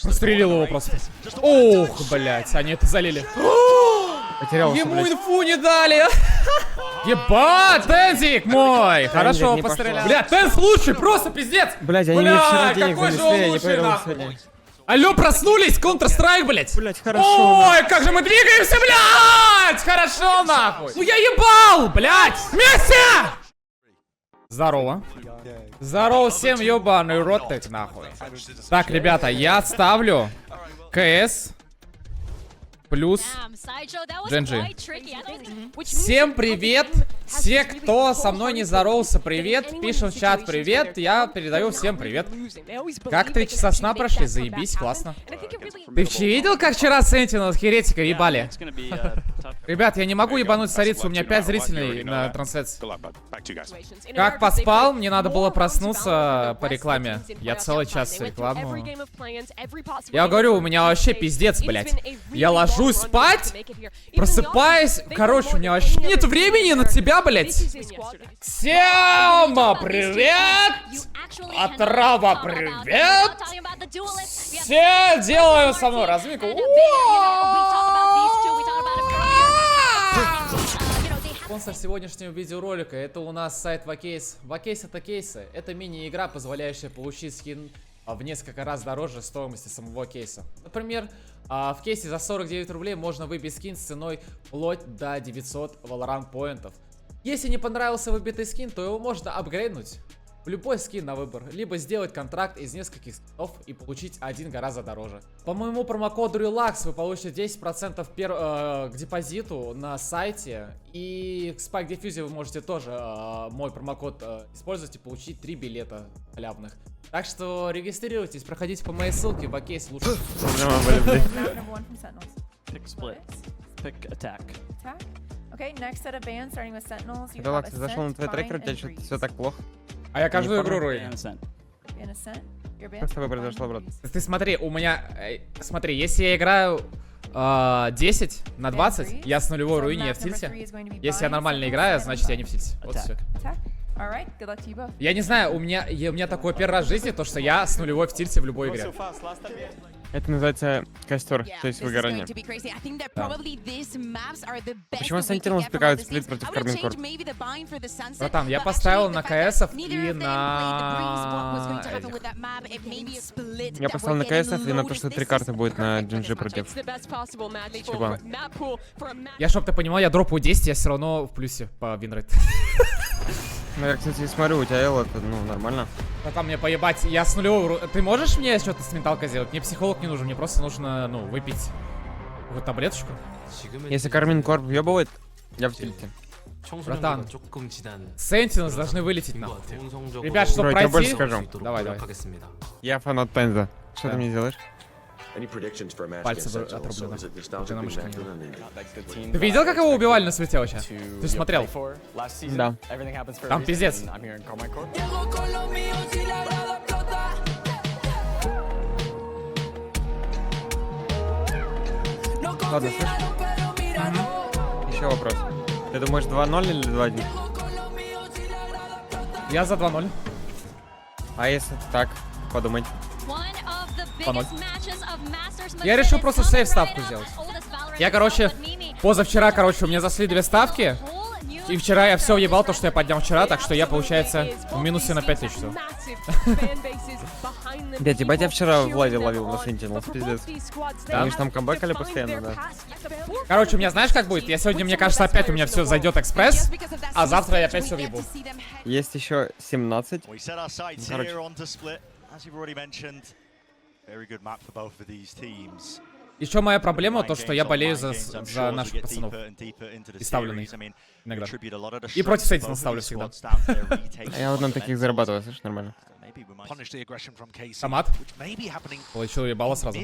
Прострелил его просто. Ох, блять, они это залили. Потерялся, Ему блядь. инфу не дали. Ебать, Тензик мой. Хорошо не пострелял. пошло. Бля, Тенз лучший, просто пиздец. Блядь, они мне вчера Бля, денег какой же занесли, он я не лучший, поверил нахуй. сегодня. Алло, проснулись, Counter-Strike, блять. Блядь, хорошо. Ой, как же мы двигаемся, блядь. Хорошо, нахуй. Ну я ебал, блядь. Вместе. Здорово. Здорово всем, ебаный рот, так нахуй. Так, ребята, я ставлю КС плюс Дженджи. Всем привет. Все, кто со мной не здоровался, привет. Пишем в чат привет. Я передаю всем привет. Как 3 часа сна прошли? Заебись, классно. Ты вообще видел, как вчера Sentinels херетика ебали? Ребят, я не могу ебануть царицу, у меня 5 зрителей на трансляции. Как поспал? Мне надо было проснуться по рекламе. Я целый час рекламу. Я говорю, у меня вообще пиздец, блядь. Я ложусь спать, просыпаюсь. Короче, у меня вообще нет времени на тебя, блядь. Сема, привет! Отрава, привет! Все делаем со мной разминку. Спонсор сегодняшнего видеоролика — это у нас сайт Vacase. Vacase — это кейсы. Это мини-игра, позволяющая получить скин в несколько раз дороже стоимости самого кейса. Например, в кейсе за 49 рублей можно выбить скин с ценой вплоть до 900 Valorant поинтов. Если не понравился выбитый скин, то его можно апгрейднуть в любой скин на выбор, либо сделать контракт из нескольких скинов и получить один гораздо дороже. По моему промокоду RELAXS вы получите 10% к депозиту на сайте. И к Spike Diffuse вы можете тоже мой промокод использовать и получить 3 билета халявных. Так что регистрируйтесь, проходите по моей ссылке, в кейс лучше. Релакс, зашел на твой трекер, у тебя что-то все так плохо. А я каждую игру руин. Что с тобой произошло, брат? Ты смотри, у меня... Смотри, если я играю 10 на 20, я с нулевой руине, я в тильте. Если я нормально играю, значит я не в тильте. Вот все. Я не знаю, у меня такой первый раз в жизни, то что я с нулевой в тильте в любой игре. Это называется костер, то есть выгорание. Да. Почему Sentinels пикают сплит против KARMINE CORP? Братан, я поставил на КСов и на... Я поставил на КСов и на то, что 3 карты будет на GG против. Чего? Я, чтоб ты понимал, я дропаю 10, я все равно в плюсе по винрейт. Ну, я, кстати, смотрю, у тебя Эл, это, ну, нормально. Братан, мне поебать, я с нулевой... Ты можешь мне что-то с менталкой сделать? Мне психолог не нужен, мне просто нужно, ну, выпить какую-то таблеточку. Если KARMINE CORP въебывает, я в тильте. Братан, Sentinels должны вылететь нахуй. Ребят, чтобы Бро, я тебе пройти... больше скажу. Давай. Я фанат Тенза. Что ты мне делаешь? Пальцы отрублено. Ты видел, как его убивали на свете вообще? Ты смотрел? Да. Там пиздец. Ладно, слышь? Еще вопрос. Ты думаешь 2-0 или 2-1? Я за 2-0. А если так, подумать. Я решил просто сейф ставку сделать. Я, короче, позавчера, у меня засли 2 ставки. И вчера я все ебал, то, что я поднял вчера, так что я, получается, в минусе на 5000 все. Блядь, ебать, я вчера в лайве ловил на Sentinels, пиздец. Они же там камбэкали постоянно, да. Короче, у меня знаешь, как будет? Я сегодня, мне кажется, опять у меня все зайдет экспресс, а завтра я опять все въебу. Есть еще 17. Короче. Еще моя проблема, то, что я болею за наших пацанов. И ставлю на них иногда. И против Sentinels ставлю всегда. А я вот на таких зарабатываю, слышишь, нормально. Томат. Получил ебало сразу.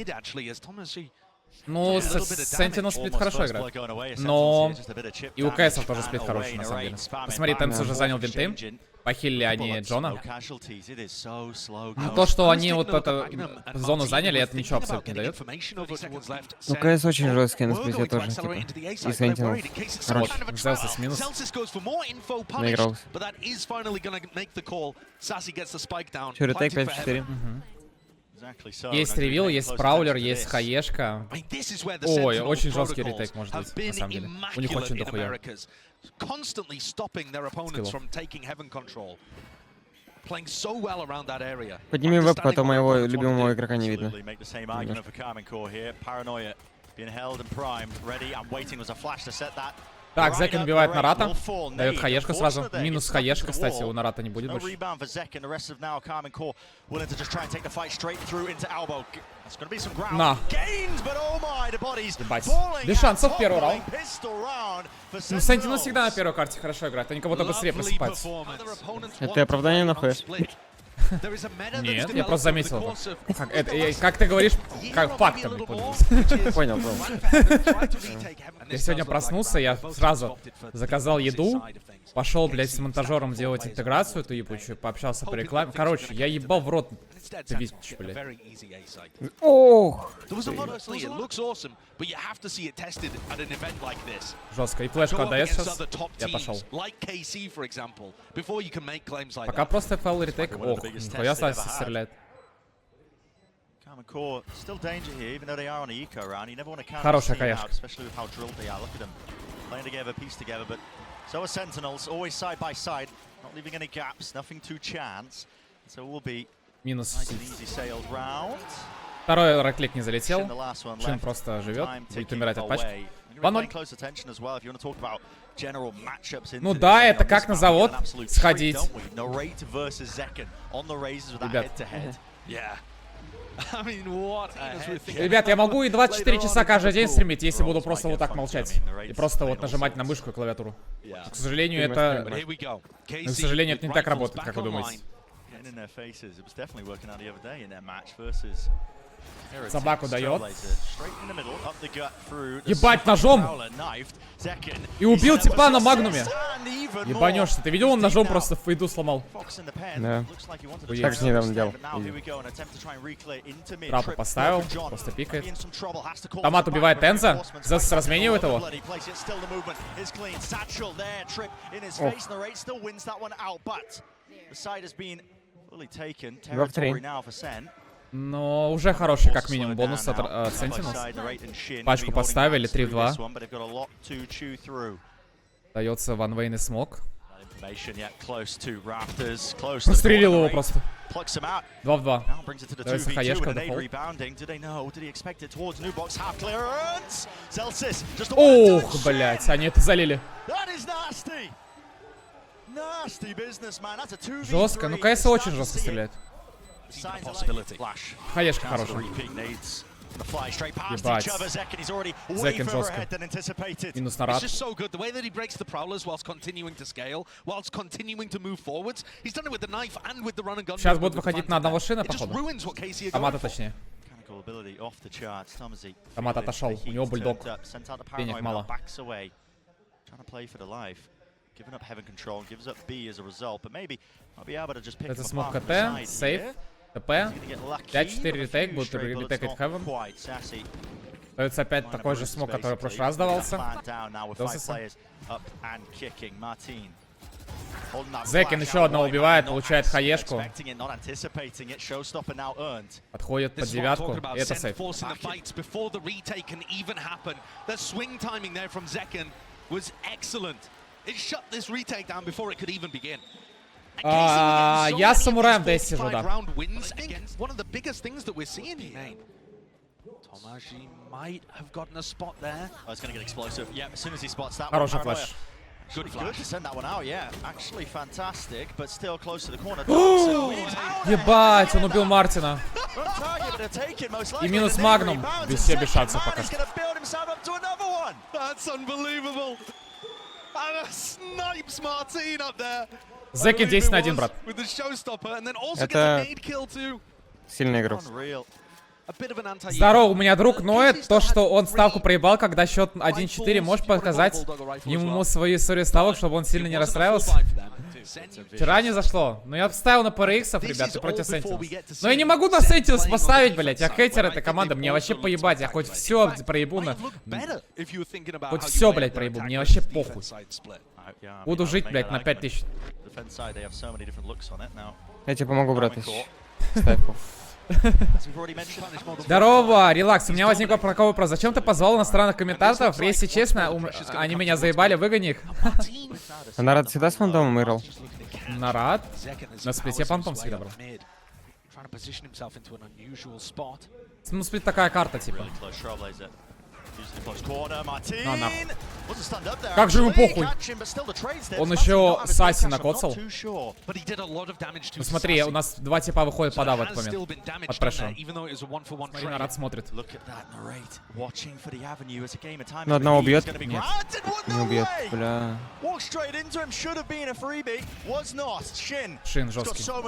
Ну, Sentinels сплит хорошо играет. Но и у КСов тоже сплит хороший, на самом деле. Посмотри, Тенс уже занял винты. Похилили они Джона. Но то, что они вот эту зону заняли, это ничего абсолютно не дает. Ну, КС очень жесткий на сплите тоже, типа. И Sentinels. Хорош. Взялся с минус. Наигрался. Че, ретейк 5-4. Есть ревил, есть спраулер, есть хаешка. Ой, очень жесткий ретейк может быть, на самом деле. У них очень дохуя скиллов. Подними вебку, а то моего любимого игрока не видно. Так, Зекен убивает Нарата. Дает хаешку сразу. Минус хаешка, кстати, у Нарата не будет больше. На. Ебать. Без шансов первый раунд. Ну, Sentinels всегда на первой карте хорошо играют. Они кого-то быстрее просыпаются. Это оправдание нахуй? Нет, я просто заметил его. Как ты говоришь, как фактами пользуюсь. Понял, понял. Я сегодня проснулся, я сразу заказал еду, пошел, блядь, с монтажером делать интеграцию эту ебучую, пообщался по рекламе. Короче, я ебал в рот Twitch, блядь. Ох! Жестко. И флешку отдает сейчас. Я пошел. Пока просто FL ретейк. Ох, нихуя Стаси стреляет. Хорошая каяшка. So are Sentinels, always side by side, not leaving any gaps, nothing to chance. So it will be Минус. nice and easy sailed round. Второй райклик не залетел. Шин просто живет, будет умирать от пачки. 2-0. Ну да, это как на завод сходить. Ребят. Ребят, я могу и 24 часа каждый день стримить, если буду просто вот так молчать. И просто вот нажимать на мышку и клавиатуру. К сожалению, это... К сожалению, это не так работает, как вы думаете. Собаку дает. Ебать, ножом! И убил типа на магнуме. Ебанешься. Ты видел, он ножом просто в фейду сломал? Да. Так же недавно делал. Трапу поставил, просто пикает. Томат убивает Тенза. Зесс разменивает его. Но уже хороший, как минимум, бонус от Sentinels. Пачку поставили, 3-2. Дается ванвейный смог. Прострелил его просто. 2-2. Дается хаешка, ох, блять, они это залили. Жестко, ну КС очень жестко стреляет. Хаешка хорошая. Ебать. Зекен жестко. Минус на рад. Сейчас будут выходить на одного шина, походу. Томата точнее. Томат отошел. У него бульдог. Денег мало. Это смог КТ, сейф, ТП. 5-4 ретейк, будут ретейкать Heaven. Дается опять такой же смог, который в прошлый раз давался. Зекин еще одного убивает, получает хаешку. Подходит под девятку, и это сейф. Я с самураем в ДС сижу, да. Хороший флеш. Ебать, он убил Мартина. И минус магнум. Все без шансов пока что. Зекин 10 на 1, брат. Это сильный игрок. Здорово, у меня друг ноет. То, что он ставку проебал, когда счет 1-4, можешь показать ему свои истории ставок, чтобы он сильно не расстраивался? Вчера не зашло. Но я вставил на PRX, ребят, и против Sentinels. Но я не могу на Sentinels поставить, блять. Я хейтер этой команды, мне вообще поебать. Я хоть все проебу на... Хоть все, блять, проебу. Мне вообще похуй. Буду жить, блять, на 5000. Я тебе помогу, брат. Ставку. Здорово, релакс. У меня возник вопрос. Зачем ты позвал иностранных комментаторов? Если честно, они меня заебали, выгони их. Народ всегда с фантомом играл? Нарад? На сплите фантом всегда брал. Ну, сплит такая карта, типа. На, нахуй. Как же ему похуй? Он еще Саси накоцал. Ну смотри, у нас два типа выходят пода в этот момент. Под прешером. Смотри, Нарад смотрит. Ну, одного убьет? Нет. Не убьет, бля. Шин жесткий. Ой,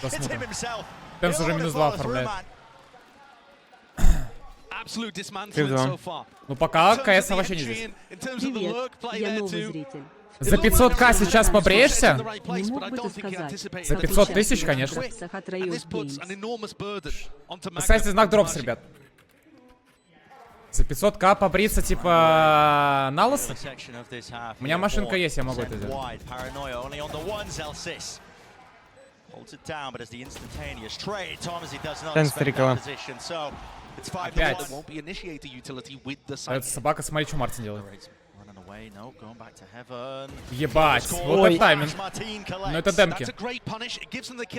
посмотрим. Тенс уже -2 оформляет. Ну пока КС вообще не здесь. Привет, я новый зритель. За 500к сейчас побреешься? Не мог бы ты сказать? За 500 тысяч, конечно. Кстати, знак дропс, ребят. За 500к побриться, типа, на лысо? У меня машинка есть, я могу это сделать. Опять. Это собака, смотри, что Мартин делает. Ебать, вот это тайминг. Ну это демки.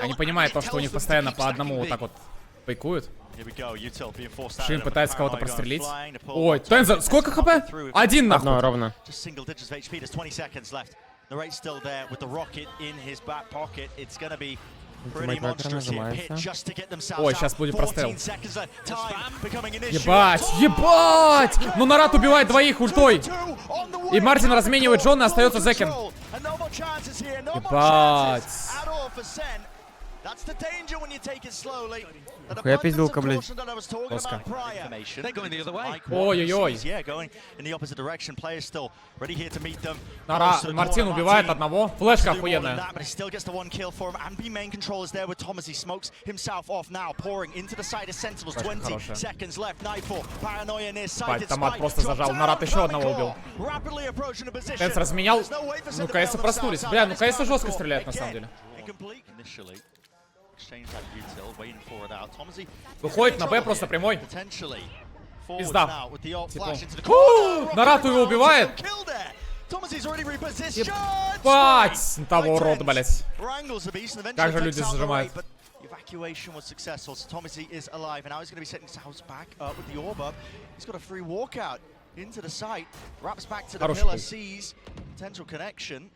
Они понимают то, что у них постоянно по одному вот так вот пайкуют. Шин пытается кого-то прострелить. Ой, Тенза, сколько хп? Один нахуй. Одно, ровно. Ой, сейчас будет прострел. Ебать, ебать! Ну Нарад убивает двоих ультой. И Мартин разменивает Джона, и остается Зекин. Ебать. Я пизделка, блядь. Жестко. Ой-ой-ой. Мартин убивает одного. Флешка охуенная. Бать, томат просто зажал. Нарад еще одного убил. Тенс разменял. Ну, КС проснулись. Бля, ну КС жестко стреляет на самом деле. Выходит на Б просто прямой. Пизда. Нарад его убивает. Ебать! Того урода, блять. Как же люди зажимают. Evacuation was successful, so Tomazi is alive, and now he's going to be setting his back up with the orb up. He's got a free walkout into the site, wraps back to the pillar, sees potential connection.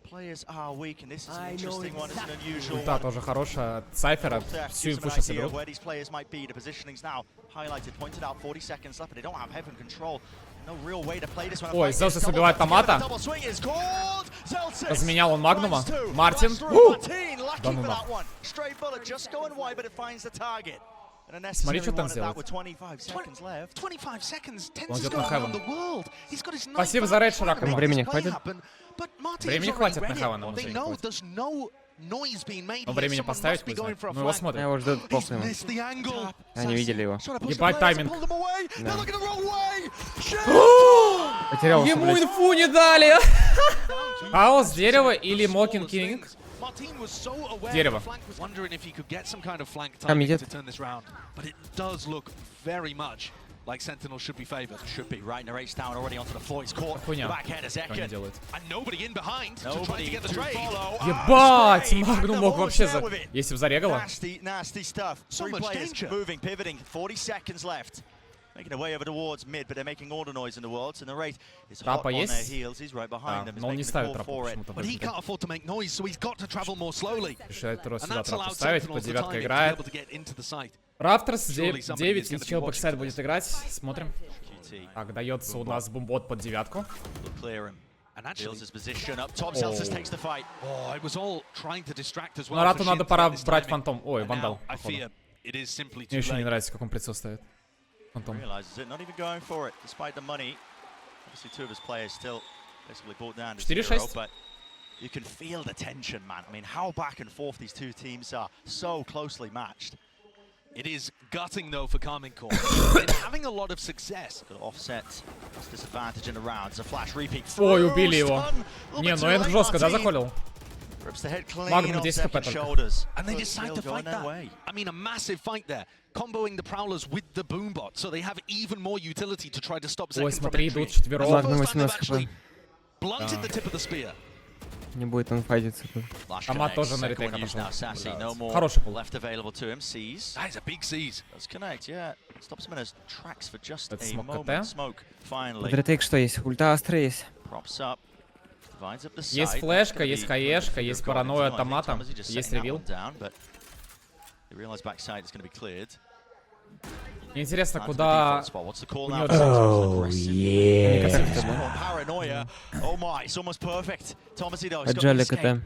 Players are weak, and this is an interesting one. It's an unusual one. Да, тоже хорошая. Сайфера всю инфу сейчас соберут. Where these players might be, the positioning's now highlighted, pointed out, 40 seconds left, but they don't have heaven control. No real way to play this one. Ой, Зелсис убивает томата. Разменял он Магнума. Мартин. Да ну нахуй. Смотри, что там сделает. Он идет на Хевен. Спасибо за рейд, Ширак. Времени хватит? Времени хватит на Хевен. Но времени поставить хуй знает. Ну его смотрим. Его ждут похуй ему. Они видели его. Ебать тайминг. Да. Потерялся, Ему блядь. инфу не дали. Хаос, дерево или Мокин Кинг? Дерево. Там едет. Like Sentinel should be favored. Should be right. Narrates down already onto the floor. He's caught. Backhand a second. And nobody in behind to try to get the trade. Ебать, Магнум мог вообще за... Если бы зарегало. Nasty stuff. Three players moving, pivoting. 40 seconds left. Making their way over towards mid, but they're making all the noise in the world. So Narrate is hot on their heels. He's right behind them. Но он не ставит трапу почему-то. But he can't afford to make noise, so he's got to travel more slowly. Решает сюда трапу ставить, по девятка играет. Рафтерс 9, и чел бэксайд будет играть. Смотрим. Так, дается у нас бумбот под девятку. Нарату надо пора брать фантом. Ой, вандал. Мне еще не нравится, как он прицел ставит. Фантом. 4-6. You can feel the tension, man. I mean, how back and forth these two teams are, so closely matched. It is gutting though for KARMINE Corp. They're having a lot of success. Got to offset this disadvantage in the rounds. A flash repeat. Ой, убили его. Не, ну это жестко, да, заколил? Rips the head clean Magnum on 10 second хп только. shoulders. And they But decide still to fight going their that. way. I mean, a massive fight there. Comboing the Prowlers with the Boombot, so they have even more utility to try to stop Ой, Zekken from смотри, entry. идут вчетвером. Ладно, First time they've 18 actually blunted the tip of the spear. Не будет он файтиться тут. Flash Томат connects, тоже на second ретейк one used now, отошел. Sassy, no more Хороший пул. left available to him. Sees. That is a big seize. Does connect, yeah. Stops him in his tracks for just That's a smoke moment. КТ. Smoke, finally. Под ретейк что есть? Ульта Астра есть. Props up. Divides up the side. Есть That's флешка, gonna есть be хаешка, good есть for паранойя Garmin. томата, Thomas, he just есть setting that ревил. one down, but they realize backside is going to be cleared. Мне интересно, Onto the куда... default spot. What's the call у now? неё Aggressive. Paranoia. Oh my, it's almost perfect. Thomasy though, he's got the Отжали escape. КТ.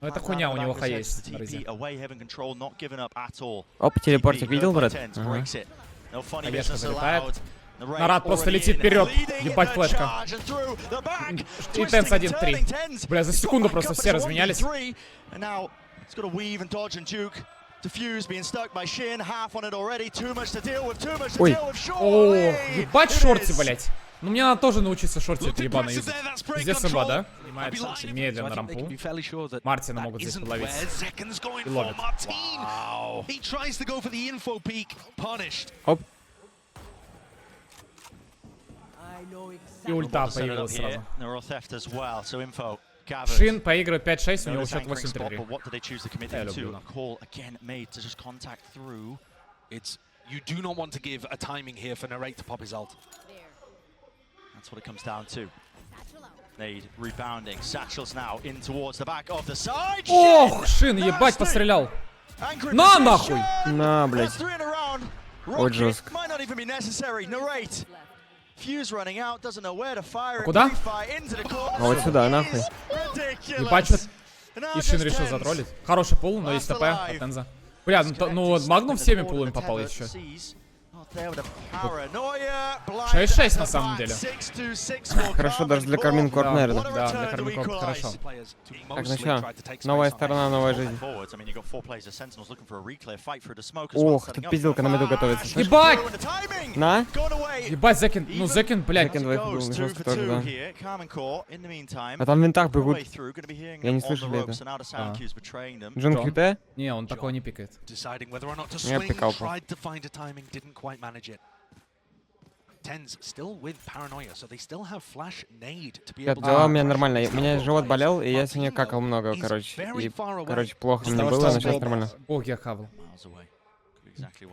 Ну это хуйня, у него ха есть. The TP away, heaven control, not giving up at all. Оп, телепортик TP, видел, hurt by брат? tens, Ага. breaks it. No funny Хаешка business залетает. allowed. The raid Нарад просто already летит in, вперед. leading Ебать, the флешка. charge and through the back. И Twisting Тенс and 1-3. turning, Tens. Бля, за He's got секунду back просто up, все it's a разменялись. 1v3. And now it's got to weave and dodge and juke. Diffuse being stuck by Shin, half on it already. Too much to deal with, too much to Ой. deal with. О, Surely ебать it шорти, is. блять. Ну мне надо тоже научиться шорти Looked это ебано impressive юзать. there, that's break Здесь control. имба, да? I'd be Поднимается lying. медленно So I на think they can рампу. be fairly sure that Мартина that могут здесь isn't подловить. where Zekken's going И for. ловят. Martin. Wow. He tries to go for the info peak. Punished. Оп. И ульта Set it up появилась here. сразу. Neural theft as well, so info gathered. Шин проигрывает 5-6, у него Notice счет anchoring spot, 8-3. but what do they choose to commit Я into? люблю, A call again made to just contact through. It's you do not want to give a timing here for Narrate to pop his ult. That's what it comes down to. Nade rebounding. Satchels now in towards the back of the side. Ох, Шин, ебать, пострелял. Angry На position. нахуй! На, блядь. That's 3 in a round. Ой, Rocket жестко. might not even be necessary. Narrate. Fuse running out, doesn't know where to fire it. Куда? Pre-fire into the corner. А вот сюда, нахуй. Ridiculous. Ебать, что And now и Шин just решил Tens. затроллить. Хороший пул, но есть ТП от Тенза. Бля, ну Магнум всеми пулами попал еще. 6-6 на самом деле. Хорошо, даже для Кармин Корп, наверное. Да, для Кармин Корп хорошо. Так, ну чё? Новая сторона, новая жизнь. Ох, тут пизделка на меду готовится. слышь? Ебать! На? Ебать, Зекин, ну Зекин, блядь. Зекин двоих был жестко тоже, да. А там в винтах бегут. Я не слышу ли это? Джон Джун КТ? Не, он такого не пикает. Deciding whether or not to Я swing, пикал. tried to find a timing, didn't quite manage it. Tens still with paranoia, so they still have flash nade to be Ребят, able дела у to. меня нормально. У меня живот болел, и я сегодня какал много, короче. И, короче, плохо мне было, но сейчас нормально. Ох, я хавал.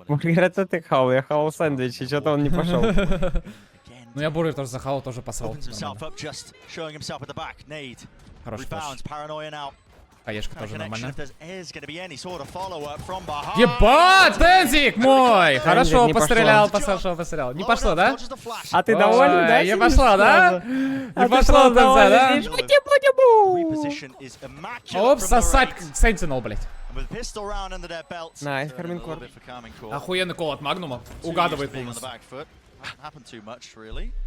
Говорят, это ты хавал, я хавал сэндвич, и что-то он не пошел. Ну я бургер тоже захавал, тоже посол. Хороший флеш. Хаешка тоже нормально. Ебать, Тензик мой! Хорошо не пострелял, пошло. пострелял. Не пошло, да? А ты доволен, да? Не пошло, да? Не пошло, Тенза, да? Оп, сосать Sentinel, блядь. На, это Кармин Корп. Охуенный кол от Магнума. Угадывает полностью.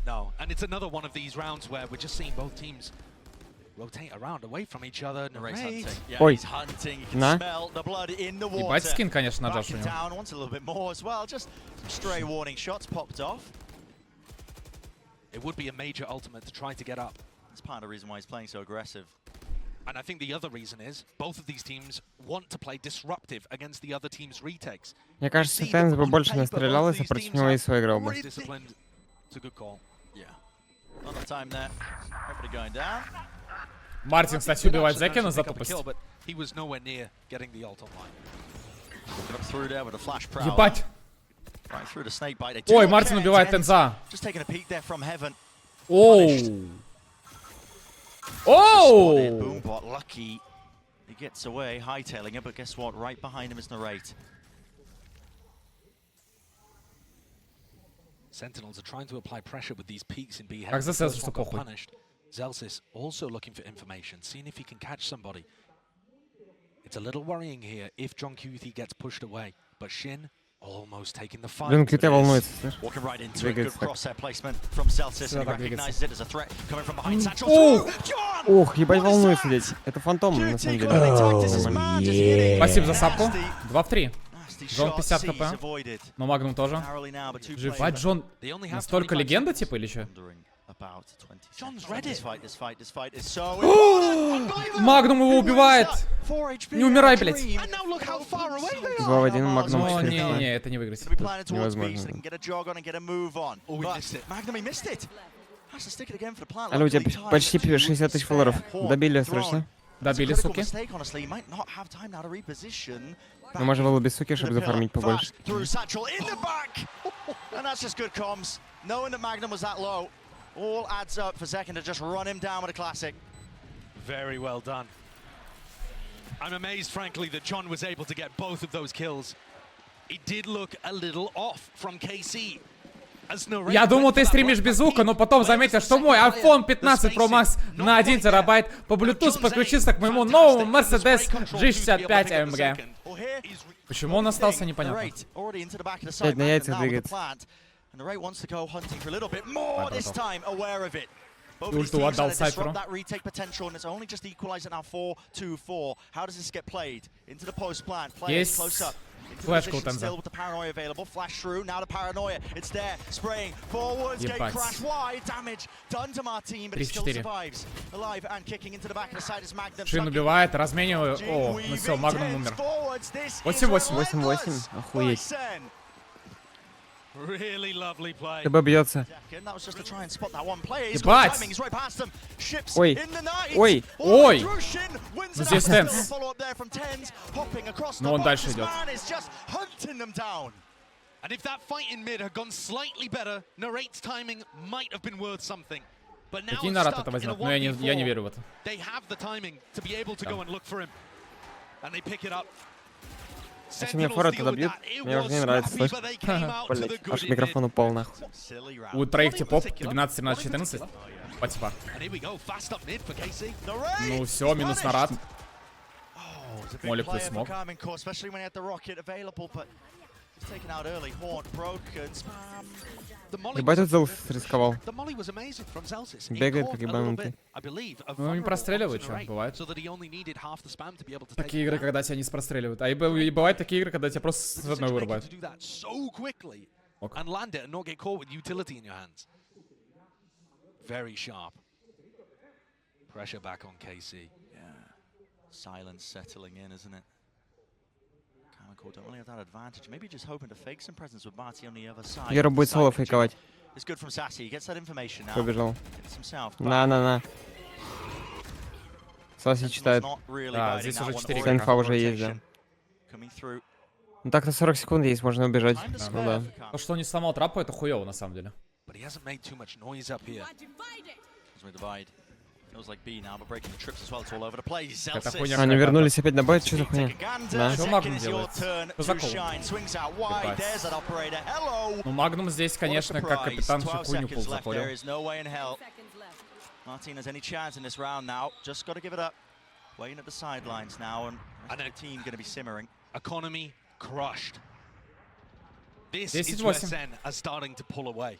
No, and it's another one of these rounds where we're just seeing both teams rotate around away from each other. Narrate. Ой. На. Ебать скин, конечно, на Джошу у него. It would be a major ultimate to try to get up. That's part of the reason why he's playing so aggressive. And I think the other reason is both of these teams want to play disruptive against the other team's retakes. Мне кажется, Тенс бы больше настрелял, если против него ИСО играл бы. Disciplined. It's a good call. Yeah. Not the time there. Everybody going down. Мартин, кстати, убивает Зекина за тупость. But he was nowhere near getting the ult online. Get up through there with a flash prowler. Ебать! Right through the snake bite. They do Ой, not Мартин care. убивает Tens Тенза. Just taking a peek there from heaven. Оу! Spotted. Оу! Boombot lucky. He gets away, hightailing it, but guess what? Right behind him is Narrate. Sentinels are trying to apply pressure with these peaks in B. Как за First Celsius one got похуй. punished. Zelsis also looking for information, seeing if he can catch somebody. It's a little worrying here if John QT gets pushed away, but Shin almost taking the fight. Блин, КТ волнуется, слышь? Walking right into it. Good Двигается так. crosshair placement from Celsius, and he Сюда так recognizes it as a threat coming from behind Satchel. Ух! John! Ох, ебать волнуется здесь. Это фантом, на самом QT got деле. an attack to dismount, just hitting. Спасибо за сапку. Nasty, 2 в 3. nasty Джон shot, 50 Seas хп. avoided. Но Магнум тоже. Narrowly now, but two Жив. players Бать, Джон They only have настолько 25 легенда, seconds. типа, или что? wondering. A about 20 John's seconds. read it. This fight is so important. Магнум его убивает. Не умирай, блядь. And now look how far away they are. 2 в 1, Магнум О, 4. не, это не выиграть. Невозможно. Алло, у тебя почти 60 тысяч фолловеров. Добили срочно. Добили, суки. Мы можем было без суки, чтобы зафармить побольше. All adds up for Zekin to just run him down with a classic. Very well done. I'm amazed, frankly, that John was able to get both of those kills. It did look a little off from KC. Я думал, ты стримишь без звука, но потом заметил, что мой iPhone 15 Pro Max на 1 терабайт по Bluetooth подключился к моему новому Mercedes G65 AMG. Почему он остался, непонятно. Опять на яйцах двигается. And the Ray wants to go hunting for a little bit more this time, aware of it. Both these Ульту teams отдал trying to disrupt Сайферу. that retake potential, and it's only just equalizing now 4-2-4. How does this get played? Into the post plant, players close up. Флешка у Тенза. Still with the paranoia available, flash through, now the paranoia, it's there, spraying forwards, gate crash wide, damage done to Martin, but he still survives. Alive and kicking into the back of the side is Magnum. Шин убивает, размениваю. О, ну все, Магнум умер. 8-8. 8-8, охуеть. Really lovely play. ТБ бьется. Ебать! Ой, ой, ой! Здесь Тенс. Но он дальше идет. And if that fight in mid had gone slightly better, Narrate's timing might have been worth something. But now Какие Нарат это возьмет? Но я не верю в это. They have the timing to be able to go and look for him. And they pick it up. Если меня форы туда бьют, мне уже не нравится, слышь. Блять, аж микрофон упал нахуй. У троих типов 12, 17, 14. Спасибо. Ну все, минус Нарат. Молик плюс смог. Ебать, тут Зелс рисковал. Бегает, как ебанутый. Ну, не простреливают, что, бывает. Такие игры, когда тебя не простреливают. А и бывают такие игры, когда тебя просто с одной вырубают. Ок. Silence settling in, isn't it? Don't really have that advantage. Maybe just hoping to fake some presence with Marty on the other side. Гера будет соло фейковать. It's good from Sassy. He gets that information now. Побежал. Gets himself back. На. Саси читает. Да, здесь уже 4 Инфа игрока. уже есть, да. Coming through. Ну так-то 40 секунд есть, можно убежать. Ну да. То, что он не сломал трапу, это хуёво на самом деле. But he hasn't made too much noise up here. As we divide. Feels like B now, but breaking the trips as well. It's all over the place. Это хуйня. Они вернулись опять на бой, что за хуйня? Да. Что Магнум делает? Что за кол? Ну, Магнум здесь, конечно, как капитан всю хуйню пул запорил. Martin has any chance in this round now. Just got to give it up. Waiting at the sidelines now, and the team going to be simmering. Economy crushed. This is 10-8. where Sen are starting to pull away.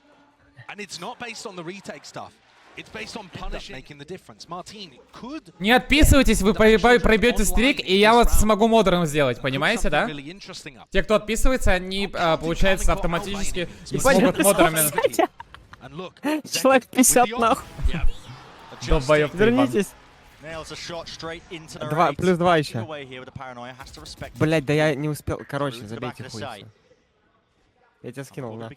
And it's not based on the retake stuff. It's based on punishing, making the difference. Martin could... Не отписывайтесь, вы пробьете стрик, и я вас смогу модером сделать, понимаете, да? Те, кто отписывается, они, получается, автоматически смогут модерами... Человек 50 нахуй. Долбоёб, Вернитесь. 2, плюс 2 еще. Блять, да я не успел. Короче, забейте хуй. Я тебя скинул, на.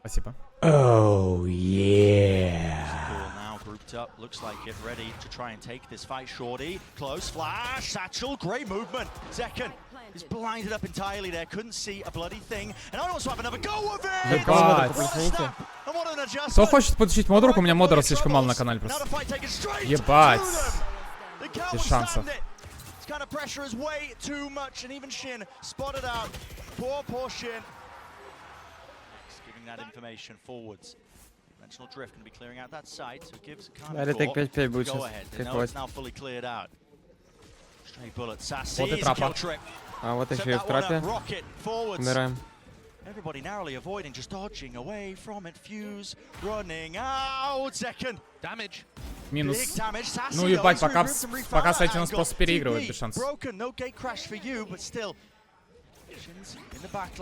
Спасибо. Oh, yeah. Now grouped up, looks like it ready to try and take this fight. Shorty, close flash, Satchel, great movement. Second, he's blinded up entirely there, couldn't see a bloody thing. And I also have another go of it. Кто хочет получить модерок? У меня модеров слишком мало на канале просто. Ебать. Без шансов. Kind of pressure is way too much, and even Shin spotted out. Poor Shin. Giving that information forwards. Dimensional drift going to be clearing out that site, so it gives kind of go ahead. They know it's now fully cleared out. Stray bullet, Sassy. Вот и трапа. А вот еще и в трапе. Умираем. Everybody narrowly avoiding, just dodging away from it. Fuse running out. Second damage. Минус. Ну ебать, пока Sentinels просто переигрывает без шансов.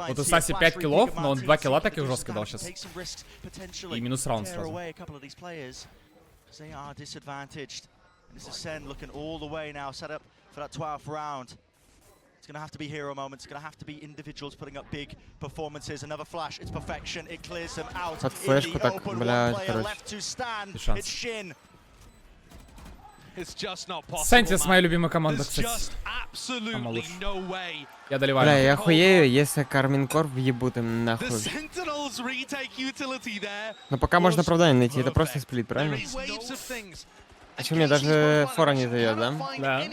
Вот у Саси 5 киллов, но он 2 килла таких жестко дал сейчас. И минус раунд сразу. They are disadvantaged. This is Sen looking all the way now, set up for that 12th round. It's going to have to be hero moments. It's going to have to be individuals putting up big performances. Another flash. It's perfection. It clears them out. In the open, one player left to stand. It's Shin. It's just not possible. Сентинелс моя любимая команда, There's кстати. just absolutely no way. Я доливаю. Бля, я охуею, если KARMINE CORP въебут им нахуй. The Sentinels retake utility there. Но пока можно оправдание найти, это просто сплит, правильно? А что, мне даже фора не дает, да? Да.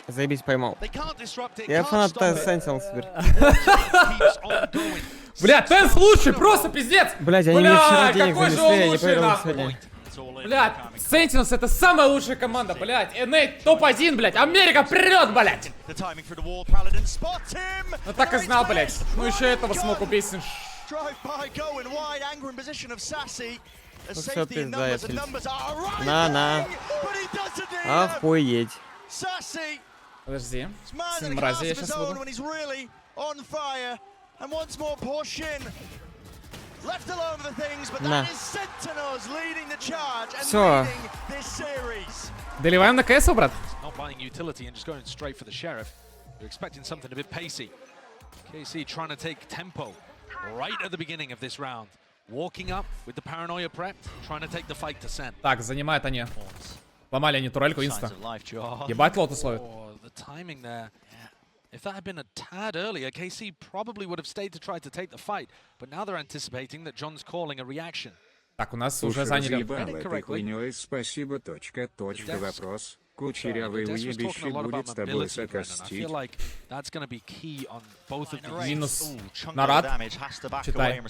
Заебись, поймал. Я фанат Sentinels теперь. Бля, Тенс лучший, просто пиздец! Блядь, они мне вчера Бля, денег какой же занесли, он я не лучший, поверил нахуй! сегодня. Блядь, Sentinels это самая лучшая команда, блядь. NA топ-1, блядь. Америка вперед, блядь. Ну так и знал, блядь. Ну еще этого смог убить. Ну все, пизда, я слез. На. Охуеть. Подожди. Сын мрази я сейчас буду. Left alone with the things, but На. that is Sentinels leading the charge and Всё. leading this series. Доливаем на КС, брат. Not buying utility and just going straight for the sheriff. You're expecting something a bit pacey. KC trying to take tempo right at the beginning of this round. Walking up with the paranoia prepped, trying to take the fight to Sen. Так, занимают они. Ломали они турельку инста. Ебать лотус ловит. Oh, the timing there. If that had been a tad earlier, KC probably would have stayed to try to take the fight. But now they're anticipating that John's calling a reaction. Так, у нас уже заняли. Спасибо. Вопрос. Кучерявый уебище будет с тобой сокостить. Минус нарад. Читай.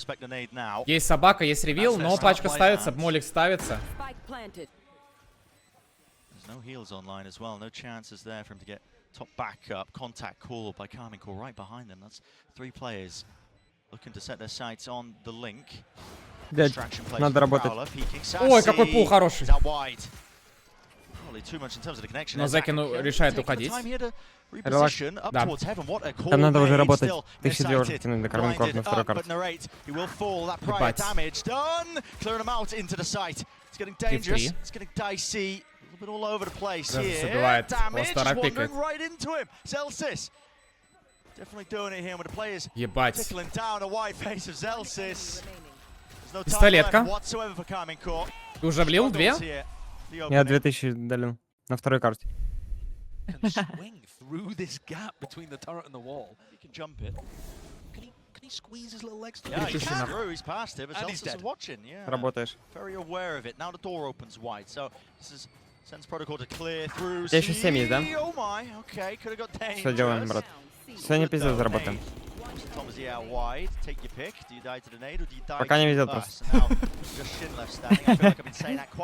Есть собака, есть ревил, но пачка ставится, молик ставится. No heals online as well. No chances there for him to get top back up. Contact call by KARMINE right behind them. That's 3 players looking to set their sights on the link. Блядь, надо работать. Ой, какой пул хороший. Но Закину решает уходить. Релакс. Да. Там надо уже работать. 1002 уже тянуть до KARMINE CORP на второй карте. Ебать. Забивает. Полстара пикает. Ебать. Пистолетка. Ты уже влил 2? Я 2000 долил. На второй карте. Работаешь. У тебя еще 7 есть, да? Все делаем, брат. Сегодня пиздец заработаем. Пока не везет просто.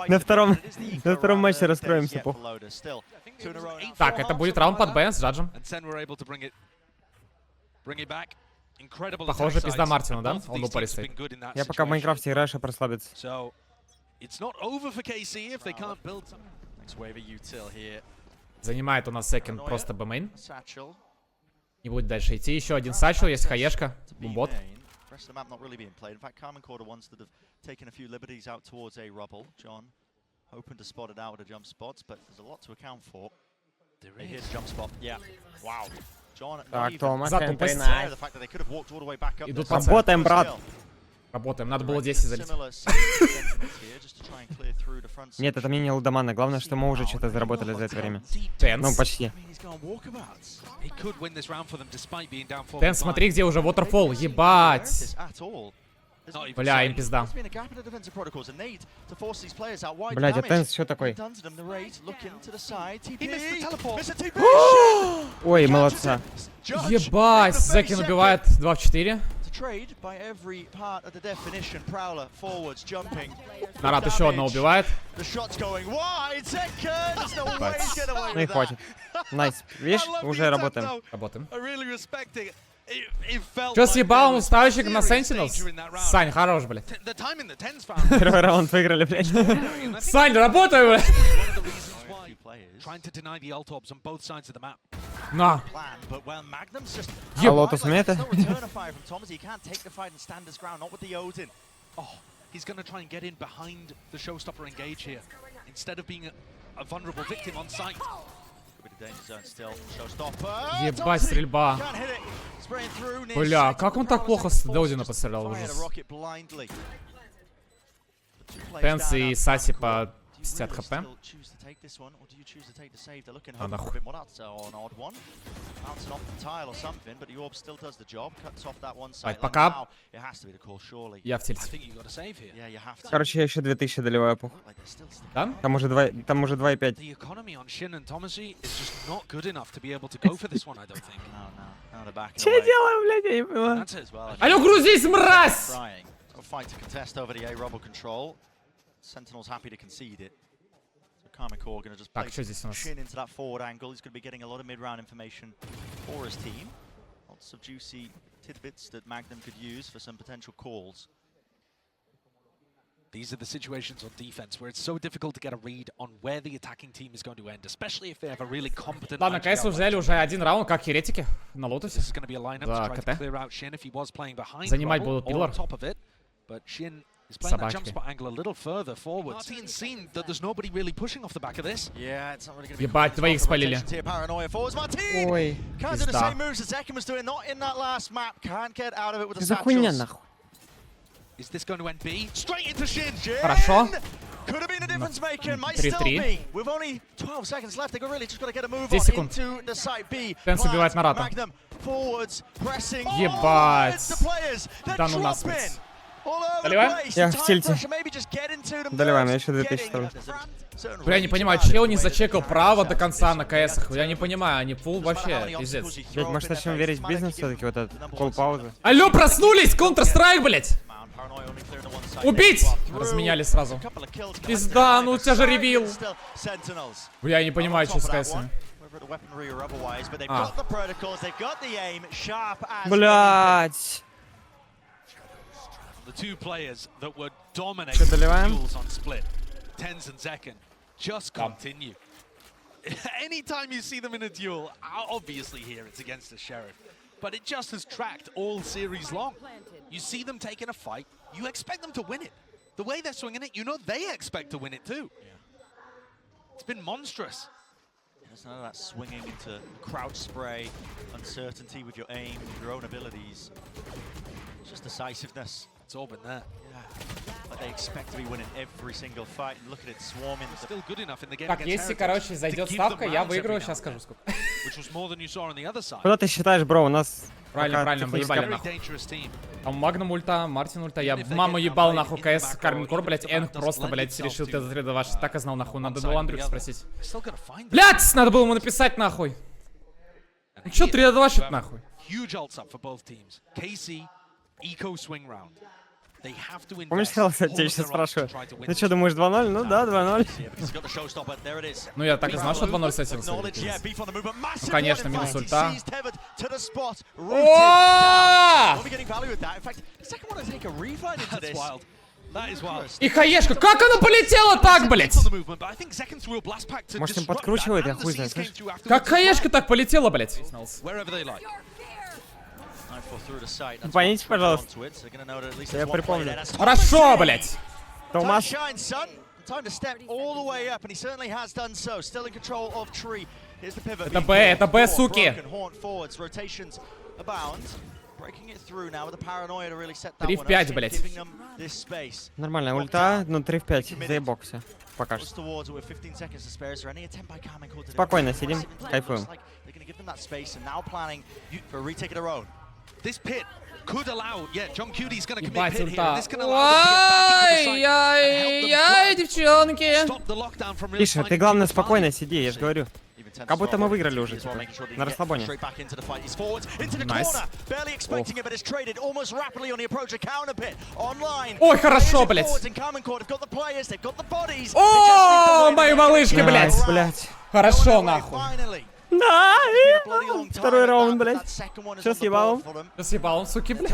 На втором матче раскроемся, пох. Так, это будет раунд под Б с Джаджем. Похоже, пизда Мартину, да? Он в упоре стоит. Я пока в Майнкрафте играю, чтобы расслабиться. Занимает у нас секонд просто Б-мейн. Не будет дальше идти. Еще один сачел, есть хаешка. Бумбот. Так, Тома, Затупость. Идут по Работаем, брат. Работаем, надо было 10 залить. Нет, это мне не лудомана. Главное, что мы уже что-то заработали за это время. Тенс. Ну, почти. Тенс, смотри, где уже Waterfall. Ебать. Бля, им пизда. Блядь, а Тенс что такой? Ой, молодца. Ебать, Зекин убивает 2 в 4. Нарад еще одного убивает. Ну и хватит. Найс. Видишь, уже работаем. Работаем. Че съебал уставщик на Sentinels? Сань, хорош, блядь. Первый раунд выиграли, блядь. Сань, работай, блядь. trying to deny the ult orbs on both sides of the map. На. Plan, but well, Magnum's just А Лотус умеет? no return of fire from Thomas. He can't take the fight and stand his ground, not with the Odin. Oh, he's going to try and get in behind the showstopper engage here, instead of being a vulnerable victim on site. Could be the danger zone still. Showstopper. Ебать, стрельба. Can't hit it. Spraying through near Бля, six. как он так плохо с Доудина пострелял? Fired a Ужас. rocket blindly. The two players Тенс down и now. Саси по Do you 50 really хп. still choose to take this one, or do you choose to take the save? They're looking А hoping for a нахуй. bit more. That's an odd one. Bouncing off the tile or something, but the orb still does the job. Cuts off that one side. пока. Now it has to be the call, surely. Я в I тильте. think you got to save here. Yeah, you have to. Короче, я еще 2000 доливаю, пух. Like they're still sticking. Да? Там уже 2,5. The economy on Shin and Thomasy is just not good enough to be able to go for this one, I don't think. No, they're backing Че away. делаю, блядь, я не понимаю. That's it as well. Алло, грузись, мразь! Trying. A fight to contest over the A-Rubble control. Sentinel's happy to concede it. So KARMINE going to just Так, place что здесь у нас? Shin into that forward angle. He's going to be getting a lot of mid-round information for his team. Lots of juicy tidbits that Magnum could use for some potential calls. These are the situations on defense where it's so difficult to get a read on where the attacking team is going to end, especially if they have a really competent. Ладно, КС взяли уже один раунд, как еретики на Лотусе. This is going to be a lineup Да, to try КТ. to clear out Shin if he was playing behind Занимать Rubble будут or пилор. on top of it, but Shin is playing that jump Собачкой. spot angle a little further forward. Martin's seen that there's nobody really pushing off the back of this. Yeah, it's not really going to be. Ебать, двоих спалили. Paranoia forwards. Martin Ой, can't do the пизда. same moves that Zekin was doing. Not in that last map. Can't get out of it with the за хуйня satchels. нахуй. Is this going to end B? Straight into Shin. Хорошо. Could have been a difference maker. Might 3-3. still be. With only 12 seconds left, they've really just got to get a move 10 on секунд. into the site B. Тенс убивает Марата. Magnum forwards, pressing. Ебать. forwards. The players, they're Да ну dropping насмерть. all over the Доливаем? place. Я в Time тильте. pressure, maybe just get into them Доливаем, я nerves, еще 2000 getting ставлю. certain Бля, я не rage понимаю, about чел it, не the way зачекал that право carries до out конца на the КС. Я не понимаю, они фул вообще, пиздец. Блядь, может начнем верить в бизнес все-таки, вот этот кол-паузы? Алло, проснулись! Counter-Strike, блядь! Убить! Разменяли сразу. Пизда, ну у тебя же ревил. Бля, я не понимаю, что с КС. А. Блядь. The two players that were Что, dominating доливаем? duels on split, Tens and Zekin, just continue. Anytime you see them in a duel, obviously here it's against the Sheriff, but it just has tracked all series long. You see them taking a fight, you expect them to win it. The way they're swinging it, you know they expect to win it too. It's been monstrous. There's none of that swinging into crouch spray, uncertainty with your aim, with your own abilities. It's just decisiveness. It's all been there. Like they expect to be winning every single fight. And look at it swarming. Still good enough in the game Так, against если, Heretics короче, to зайдет give them ставка, я rounds выиграю, every сейчас now скажу and сколько. then, which was more than you saw on the other side. Куда ты считаешь, бро? У нас Правильно, пока правильно, технически- выебали Very нахуй. dangerous team. Там Магнум ульта, Мартин ульта, я в маму ебал нахуй КС, Кармин Кор, блядь, Энг просто, блядь, решил Т-3 так и знал нахуй, надо было Андрюха спросить. Still gotta find them. Блядь, надо было ему написать нахуй. Ну чё 3-2 нахуй? Huge ults up for both teams. KC, eco swing round. They have to Помнишь, invest сказал, all кстати, of я сейчас their ults to спрашиваю. try to win Ты this. что, думаешь 2-0? Ну да, 2-0. Yeah, but he's got the showstopper. There it is. Ну я так и знал, что 2-0 сеттинг. Acknowledge, yeah, beef on the move, but massive конечно, one in минус fact. He ульта. sees tethered to the spot, rooted О! down. Won't be getting value with that. In fact, the second one to take a refight into That's this. wild. That is wild. И хаешка, как она полетела так, блядь? On the movement, but I think Zekin threw a blast pack to Может, им disrupt that, подкручивает, я and the хуй знает, Seas came слышь? through afterwards Как as well. хаешка так полетела, блядь? Wherever they like. Поняните, пожалуйста. Я припомню. Хорошо, блядь. Томас. Shine, son. Time to step all the way up, and he certainly has done so. Still in control of tree. Here's the pivot. Это Б, это Б, суки. Broken horn forwards, rotations abound. Breaking it through now with the paranoia to really set that 3 one в 5, up, блядь. giving them this space. Нормальная ульта, ну 3 в 5. Заебокся. Пока Close что. towards it with 15 seconds to spare. Is there any attempt by KARMINE to Спокойно сидим, кайфуем. Looks like they're going to give them that space, and now planning for a retake of their own. This pit could allow, yeah, John Cudy's going to commit Ебать, pit here, and ульта. this can allow them to get back into the site and help them Ай-яй-яй, девчонки. stop the lockdown from really Тише, ты finding главное the спокойно value. сиди, я же говорю. Как будто мы выиграли уже, типа, на расслабоне. Ой, хорошо, блядь. О, мои малышки, блядь. Блядь. Хорошо, нахуй. Да, второй раунд, блядь. Сейчас ебал. Съебал он, суки, блядь.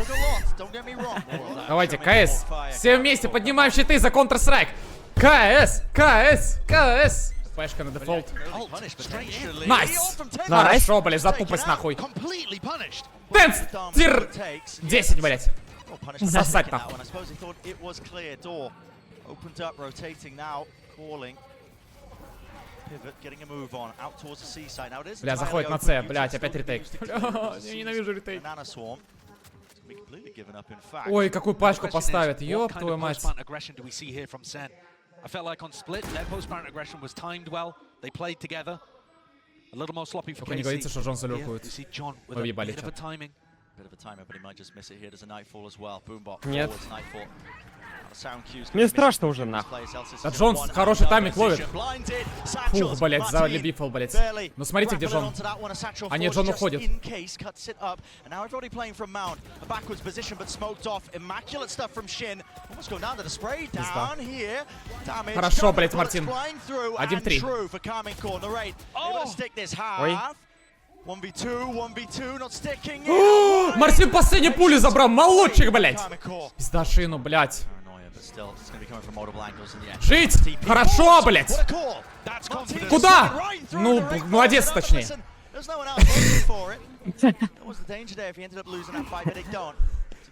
Давайте, КС. Все вместе поднимаем щиты за Counter-Strike. КС, КС, КС. Флешка на дефолт. Nice. Найс! Хорошо, блядь, за тупость нахуй. Дэнс! Тир! 10, блядь. Сосать нахуй. Бля, заходит на С, блядь, опять ретейк. Бля, я ненавижу ретейк. Ой, какую пачку поставят, ёб твою мать. I felt like on split, their post-parent aggression was timed well. They played together. A little more sloppy for Только не KC. говорите, что Джон залюркует. You see John with Вы a въебали, bit of a чат. timing. Bit of a timer, but he might just miss it here. There's a nightfall as well. Boombot Нет. forwards, nightfall. Sound cues. Мне страшно уже, нахуй. Да Джонс хороший тайминг ловит. Фух, блядь, залебифал, блядь. Ну смотрите, где Джон. А нет, Джон уходит. Хорошо, блядь, Мартин. 1-3. Ой. 1v2, not sticking. Мартин последнюю пулю забрал, молодчик, блядь. Пизда шину, блядь. Жить! Хорошо, блядь! Куда? Ну, молодец, точнее.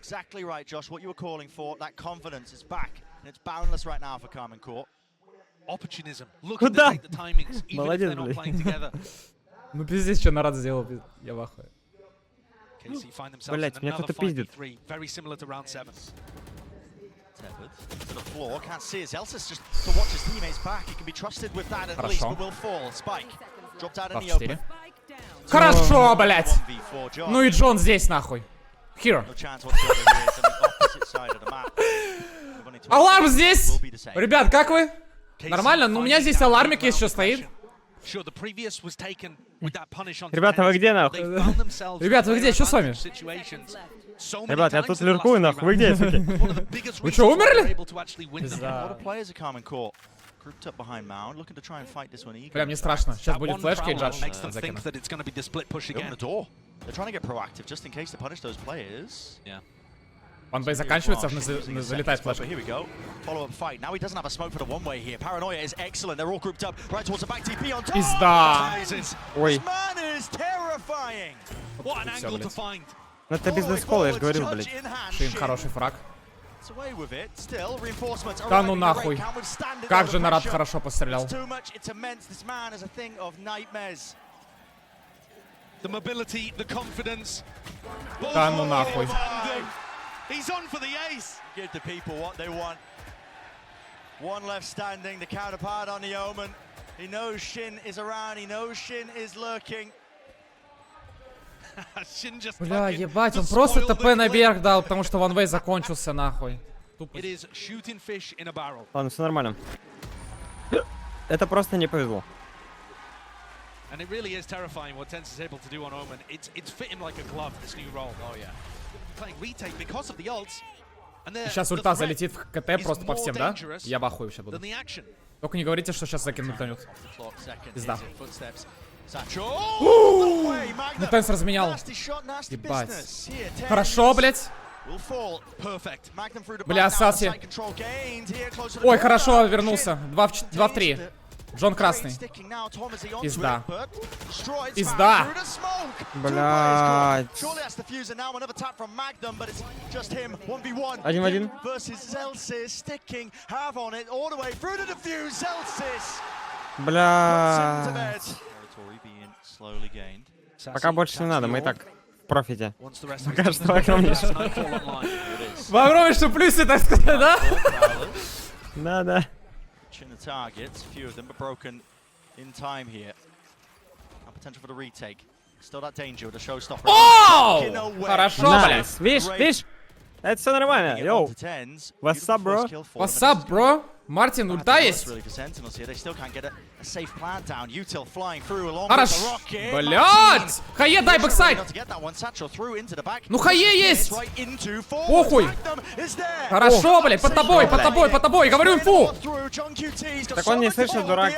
Exactly right, Josh. What you were calling for, that confidence is back, and it's boundless right now for KARMINE Corp. Opportunism, looking to take the timings, even if they're not playing together. Ну пиздец, что народ сделал, я в ахуе. KC find themselves Блять, in меня another кто-то пиздит. 5v3, very similar to round 7. Tepid to the floor, can't see his Elsis just to watch his teammates back. He can be trusted with that at least, but will fall. Spike dropped out in the open. Хорошо, блядь! 1v4 John. Ну и Джон здесь, нахуй. Here. No chance whatsoever here. It's on the opposite side of the map. Аларм здесь! Ребят, как вы? Нормально? Ну у меня здесь алармик есть, что стоит. Ребята, вы где, нахуй? Ребята, вы где? Что с вами? Ребят, я тут лиркую, нахуй. Вы где, суки? Вы что, умерли? Бля, мне страшно. Сейчас будет флешка и джадж закину. Ванбей заканчивается, залетает флешка. Пизда! Ой. Всё, блядь. Ну это бизнес-кол, я же говорил, блядь. Шин, хороший фраг. Да ну нахуй. Как же Нарад хорошо пострелял. Да ну нахуй. He's on for the ace. Give the people what they want. One left standing, the counterpart on the Omen. He knows Shin is around, he knows Shin is lurking. Бля, ебать, он просто ТП наверх дал, потому что ванвей закончился, нахуй. Ладно, все нормально. Это просто не повезло. And it really is terrifying what Tense is able to do on Omen. It's fit him like a glove, this new role. Oh yeah. Playing retake because of the ults. Сейчас ульта залетит в КТ просто по всем, да? Я в ахуе вообще буду. Только не говорите, что сейчас закинут кто-нибудь. Пизда. Ну Тенс разменял. Ебать. Хорошо, блядь. Бля, Саси. Ой, хорошо, вернулся. 2 в 3. Джон красный. Пизда. Пизда. Блядь. 1v1. Блядь. Пока больше не надо, мы и так в профите. Пока что огромнейшее. В огромнейшем плюсе, так сказать, да? Да-да. The targets, a few of them are broken in time here. And potential for the retake. Still that danger with the showstopper. Оу! Хорошо, блядь. Видишь, видишь? Это все нормально. Йоу. What's up, bro? What's up, bro? Мартин, ульта есть? Хорошо. Блядь! Хае, дай бэксайд! Ну хае есть! Похуй! Хорошо, блядь, под тобой, под тобой, под тобой! Говорю инфу! Так он не слышит, дурак.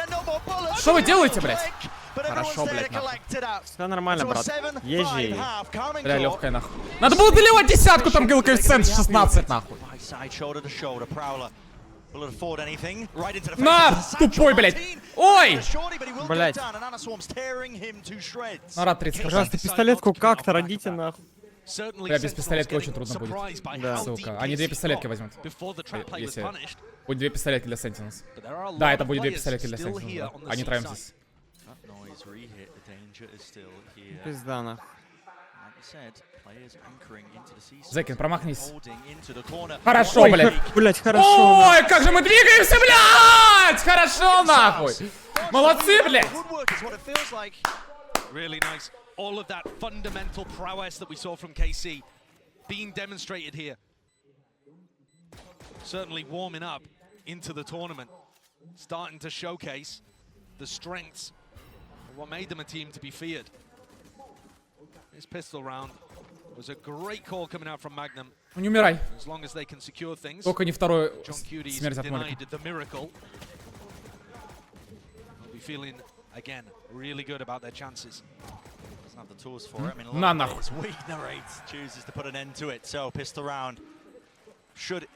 Что вы делаете, блядь? Хорошо, блядь, нахуй. Все нормально, брат. Езжи. Бля, легкая, нахуй. Надо было доливать десятку, там был коэффициент 16, нахуй. Will it afford anything? Right into the face На! of the Sancho Тупой, блядь! 19. Ой! Shorty, but he will go Блядь. down, and Anaswarm's tearing him to shreds. Народ 30%. Пожалуйста, пистолетку как-то родите нахуй. Бля, без пистолетки очень трудно будет. Да. Сука. Они 2 пистолетки возьмут. Если... Будет 2 пистолетки для Sentinels. Да, это будет 2 пистолетки для Sentinels. Да. Они троимся. Пизда нахуй. Зекин, промахнись. Хорошо, Ой, блядь. блядь, хорошо. Ой, как же мы двигаемся, блядь! Хорошо, нахуй. Молодцы, блядь. Really nice. All of that fundamental prowess that we saw from KC being demonstrated here. Certainly warming up into the tournament. Starting to showcase the strengths of what made them a team to be feared. This pistol round was a great call coming out from Magnum. Ну не умирай. As long as they can secure things. Только не второй John Cuties смерть от denied Молика. the miracle. They'll be feeling again really good about their chances. Doesn't have the tools for it. I mean, На нахуй. weak narrates, chooses to put an end to it. So pistol round should,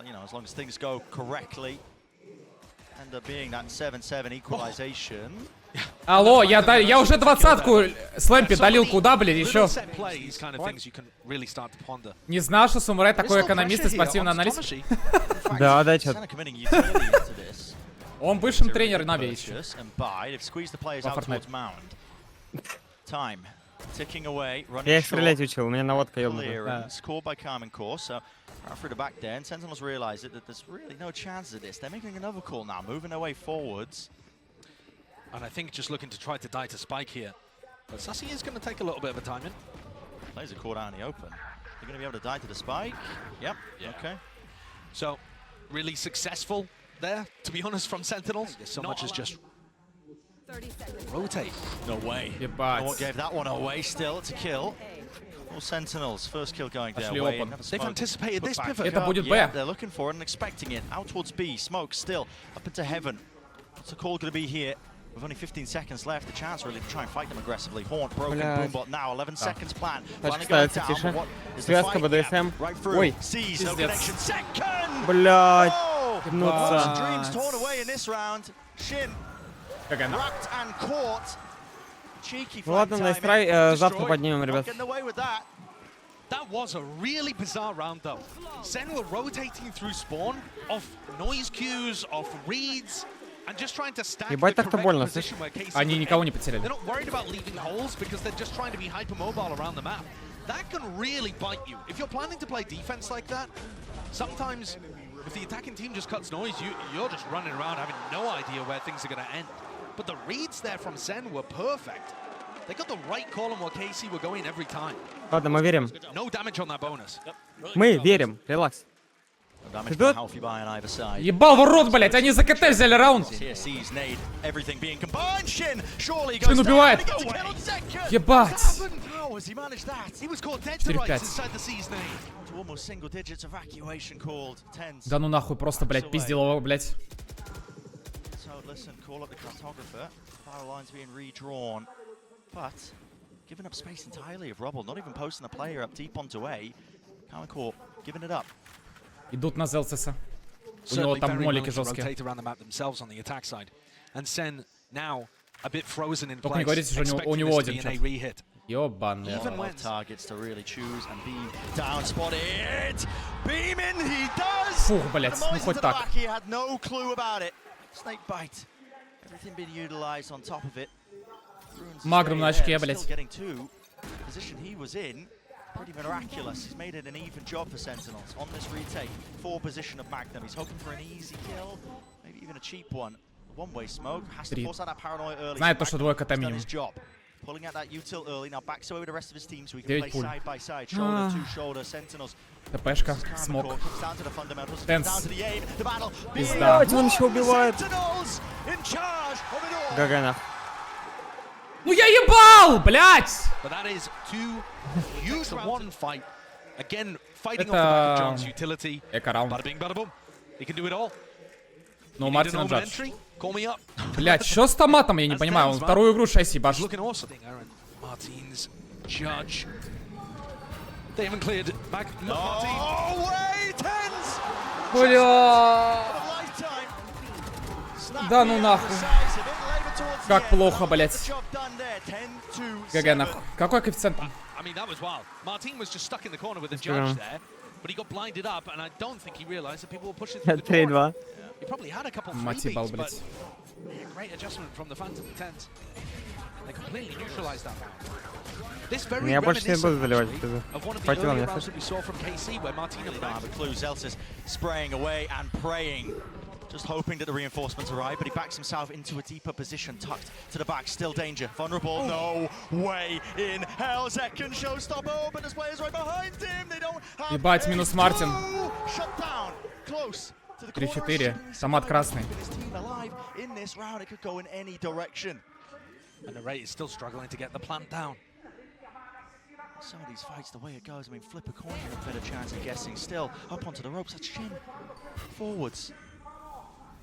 you know, as long as things go correctly, end up being that 7-7 equalization. Алло, я уже 20-ку слэмпи долил куда, блин, еще. Не знал, что Сумурай такой экономист и спортивный аналист. Да, да, чё. Он бывший тренер Нави еще. Я их стрелять учил, у меня наводка ёбнутая. Scored by KARMINE course, so through the back there, and Sentinels realize that there's really no chance of this. They're making another call now, moving their way forwards. And I think just looking to try to die to Spike here. But Sassy is going to take a little bit of a timing. Players are caught out in the open. They're going to be able to die to the Spike. Yep, okay. So, really successful there, to be honest, from Sentinels. So much as just rotate. No way. Ебать. No one gave that one away still to kill. All Sentinels, first kill going their Пошли way. open. They've anticipated this pivot. Это будет Yeah, Б. they're looking for it and expecting it. Out towards B, smoke still, up into heaven. What's the call going to be here? With only 15 seconds left, the chance really to try and fight them aggressively. Haunt, broken, boombot now, 11 seconds plan. Finally going down, but what is the Связка fight gap? БДСМ. Right through, Ой, sees no connection, second! блядь. Oh! Ну Hopes да. and dreams torn away in this round. Shin, wrapped and caught. Cheeky Ну ладно, flag найстрай, timing. завтра поднимем, ребят. Getting away with that. That was a really bizarre round, though. Sen were rotating through spawn, off noise cues, off reads, and just trying to stack Ебать, the так-то correct больно, position where KC Они would никого end. не потеряли. They're not worried about leaving holes because they're just trying to be hypermobile around the map. That can really bite you. If you're planning to play defense like that, sometimes if the attacking team just cuts noise, you're just running around having no idea where things are going to end. But the reads there from Sen were perfect. They got the right call on what KC were going every time. Ладно, мы верим. No damage on that bonus. Мы верим. Релакс. Damage by healthy by on either side. Ебал в рот, блять, они за КТ взяли раунд. TSC's nade, everything being combined. Shin surely Шин goes убивает. down. He gets killed second. Ебать. How has he managed that? He was caught dead to 4-5. rights inside the C's name. To almost single digits, evacuation called. Tens. Да ну нахуй, просто, блять, пиздил его, блять. So listen, call up the cartographer. Power lines being redrawn, but giving up space entirely of Rubble, not even posting a player up deep onto A. KARMINE Corp giving it up. Идут на Зелцеса. У него Certainly там very молики willing to жесткие. rotate around the map themselves on the attack side. And Sen now a bit frozen in Только не place, говорите, что у expecting него this to один be an A чат. re-hit. Ёбаный. Even when Targets to really choose and beam down spotted. Beaming, he does. Фух, блять, The ну Moise хоть to the так. back, he had no clue about it. Snake bite. Everything being utilized on top of it. Ruins Magnum stay на there, очке, still блять. getting to the position he was in. Pretty miraculous. He's made it an even job for Sentinels on this retake. 4 position of Magnum. He's hoping for an easy kill, maybe even a cheap one. One-way smoke has to force out that paranoia early. Знает то, что Magnum двойка has там done минимум. his job. Pulling out that util early, now backs away with the rest of his team so he can play 9 пуль. side by side, shoulder to shoulder. Sentinels. ТПшка, KARMINE смог. Corp comes down to the fundamentals, Tense. comes down to the aim, the battle. Пизда. Блядь, он еще убивает. Sentinels in charge of it all. Гаганов. Ну я ебал, блять! But that is two huge one fight. Again, fighting off the back of John's utility. Эко-раунд. Bada bing, bada boom. He can do it all. Но у You need an Мартина open джадж. entry? Call me up. Блять, что с томатом, я не понимаю. Он вторую игру 6 ебашит. Looking awesome. Aaron Martins, Judge. They haven't cleared back. Martins. Oh, wait, Tens! Бля. Да ну нахуй. Как плохо, блять. ГГ нахуй. Какой коэффициент? I mean, that was wild. Martin was just stuck in the corner with the judge there, but he got blinded up, and I don't think he realized that people were pushing through the door. 3-2. He probably had a couple of Матибал, freebies, but блять. yeah, great adjustment from the Phantom Tens. They completely neutralized that round. This very Я больше не буду заливать. of one of the Хватило earlier мне. rounds that we saw from KC, where Martina Don't have a clue. Zelsis spraying away and praying. Just hoping that the reinforcements arrive, but he backs himself into a deeper position, tucked to the back, still danger, vulnerable, no way in hell, second showstopper, but there's players right behind him, they don't have Ебать, минус Мартин. shut down, close to the 3-4. Томат красный. alive in this round, it could go in any direction. and the rate is still struggling to get the plant down. Some of these fights, the way it goes, I mean, flip a coin, you have a better chance of guessing. Still, up onto the ropes, that's Shin. Forwards.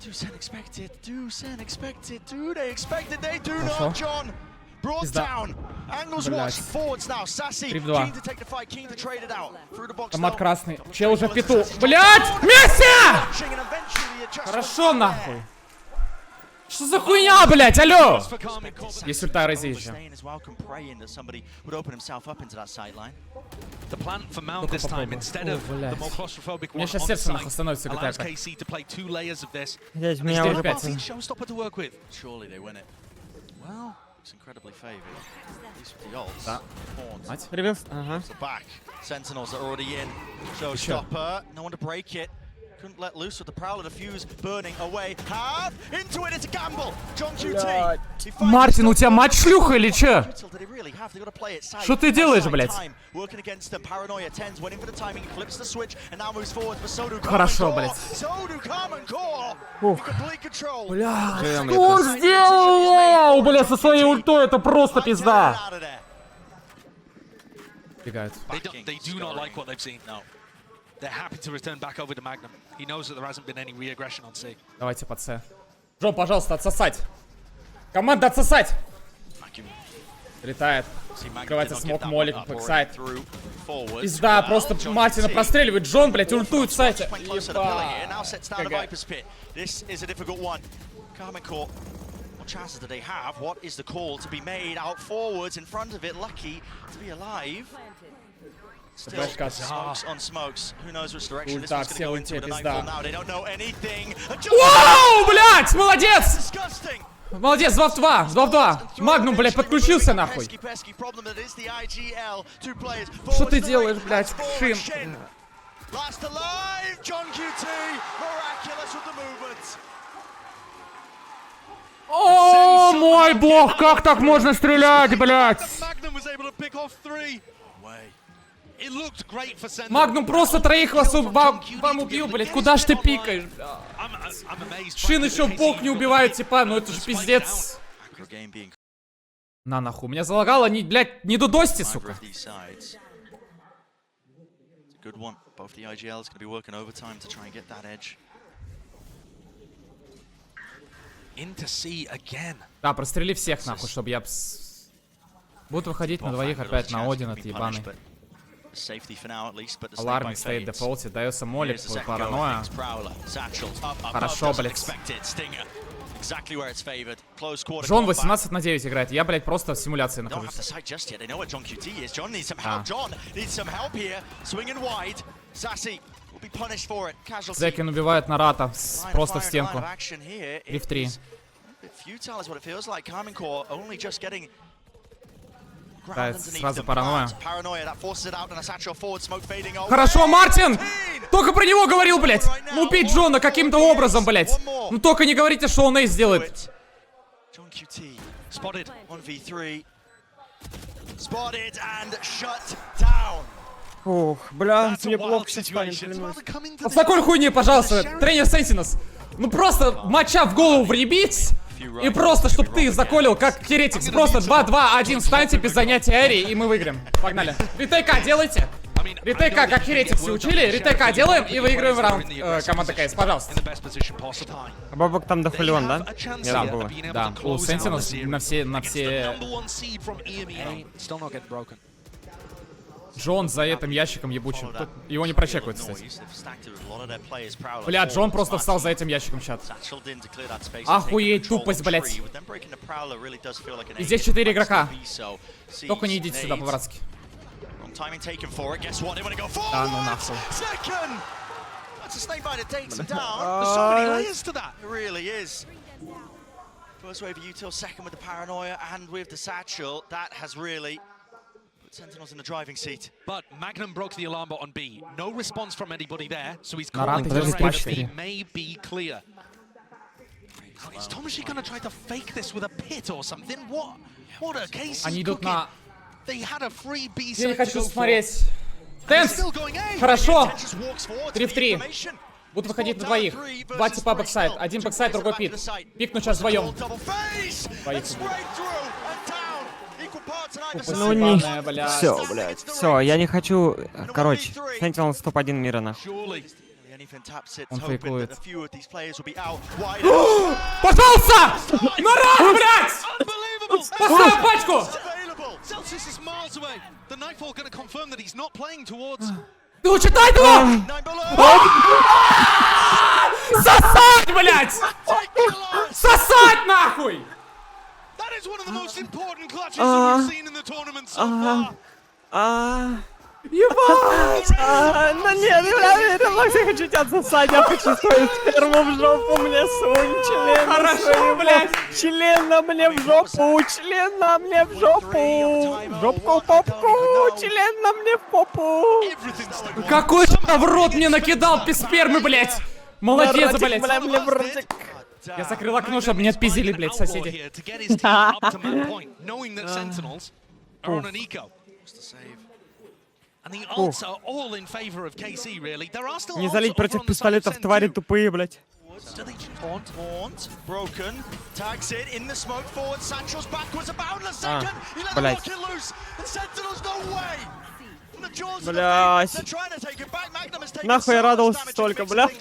Do Sen expect it? Do Sen expect it? Do they expect it? They do not, John! Brought down. Angles watched. Forwards now. Sassy. Keen to take the fight, keen to trade it out. Through the box. Томат красный. Чел уже в пету. Блять! Месси! Хорошо нахуй. Что за хуйня, блять, алло! Есть ульта Рейзи еще. The plan for Mount this time, instead of the more claustrophobic one on сейчас сердце нахуй site, становится allows какая-то. KC to play 2 layers of this. Здесь меня уже Showstopper to work with. Surely they win it. Well, It's incredibly favored. At least with the ults. Horns. Мать. Ревелс, ага. The back. Sentinels are already in. Showstopper. No one to break it. Couldn't let loose with the Prowler defuse burning away. Half into it. It's a gamble. John QT. Мартин, у тебя мать шлюха или чё? Что ты делаешь, блядь? Хорошо, блядь. Ух. Бля, что он сделал? Бля, со своей ультой это просто пизда. Бегают. they do not like what they've seen. No. They're happy to return back over to Magnum. He knows that there hasn't been any re-aggression on C. Давайте под С. Джон, пожалуйста, отсосать. Команда отсосать. Летает. Открывается смок, молик, бэксайд. Пизда, просто Мартина простреливает. Джон, блядь, ультует в сайте. Chances that they have. What is the call to be made out forwards in front of it? Lucky to be alive. Still smokes on smokes. Who knows which direction this one's going to go into with a nightfall now. They don't know anything. Вау, блядь, молодец! Молодец, 2 в 2, 2 в 2. Магнум, блядь, подключился нахуй. Что ты делаешь, блядь, Шин? Last alive, John QT, miraculous with the movement. О, мой бог, как так можно стрелять, блядь? Магнум просто троих вас вам убил, блядь. Куда ж ты пикаешь? Шин еще бог не убивает, типа, ну это же пиздец. На нахуй, меня залагало, не, блядь, не дудости, сука. Да, прострели всех нахуй, чтобы я... Будут выходить на двоих опять на Один, это ебаный. Аларм стоит в дефолте, дается молик, паранойя. Хорошо, блядь. Джон 18/9 играет, я, блядь, просто в симуляции нахожусь. Зекин убивает Нарата, просто в стенку. 3 в 3. Да, сразу паранойя. Хорошо, Мартин! Только про него говорил, блядь! Ну, убить Джона каким-то образом, блядь! Ну, только не говорите, что он эйс сделает. Ух, бля, мне плохо сейчас станет, клянусь. С такой хуйни, пожалуйста, тренер Sentinels. Ну, просто матча в голову въебить. И просто, чтобы ты заколил, как Херетикс. Просто 2-2-1, встаньте без занятия Эри, и мы выиграем. Погнали. Ретейка делайте. Ретейка, как Херетиксы учили. Ретейка делаем и выиграем раунд. Команда КС, пожалуйста. А бабок там дофулион, да? Да, было. Да, у Sentinels на все... Джон за этим ящиком ебучим. Тут его не прочекают, кстати. Бля, Джон просто встал за этим ящиком, чат. Охуеть, тупость, блядь. И здесь 4 игрока. Только не идите сюда, по-братски. Да, ну нахуй. First wave of util, second with the paranoia, and with the satchel, that has really put Sentinels in the driving seat. But Magnum broke the alarm bot on B. No response from anybody there, so he's Наран, calling подожди, the rest. подожди. He may be clear. Is Tomashi gonna try to fake this with a pit or something? What a case. Они идут на... They had a free B Я не side to хочу go for. смотреть. Тенс! Хорошо! 3 в 3. Будут выходить на двоих. Два типа бэксайд. Один бэксайд, другой пик. Пикнут сейчас вдвоем. Ну не... Все, блядь. Все, я не хочу... Короче, Sentinels топ-1 мира, нахуй. Он фейкует. Пожалуйста! Наран, блядь! Поставь пачку! Ты учитай его! Сосать, блядь! Сосать, нахуй! Ебать! Ну нет, бля, Релакс, я хочу тебя отсосать, я хочу свою сперму в жопу, мне сунь, член. Хорошо, блядь! Члена мне в жопу, члена мне в жопу, жопку в попку, члена мне в попу. Какой в рот мне накидал без спермы, блядь! Молодец, блядь! Бля, мне в ротик. Я закрыл окно, чтобы не отпиздили, блядь, соседи. Не залить против пистолетов, твари тупые, блядь. Блядь. Блядь. Нахуй я радовался столько, блядь.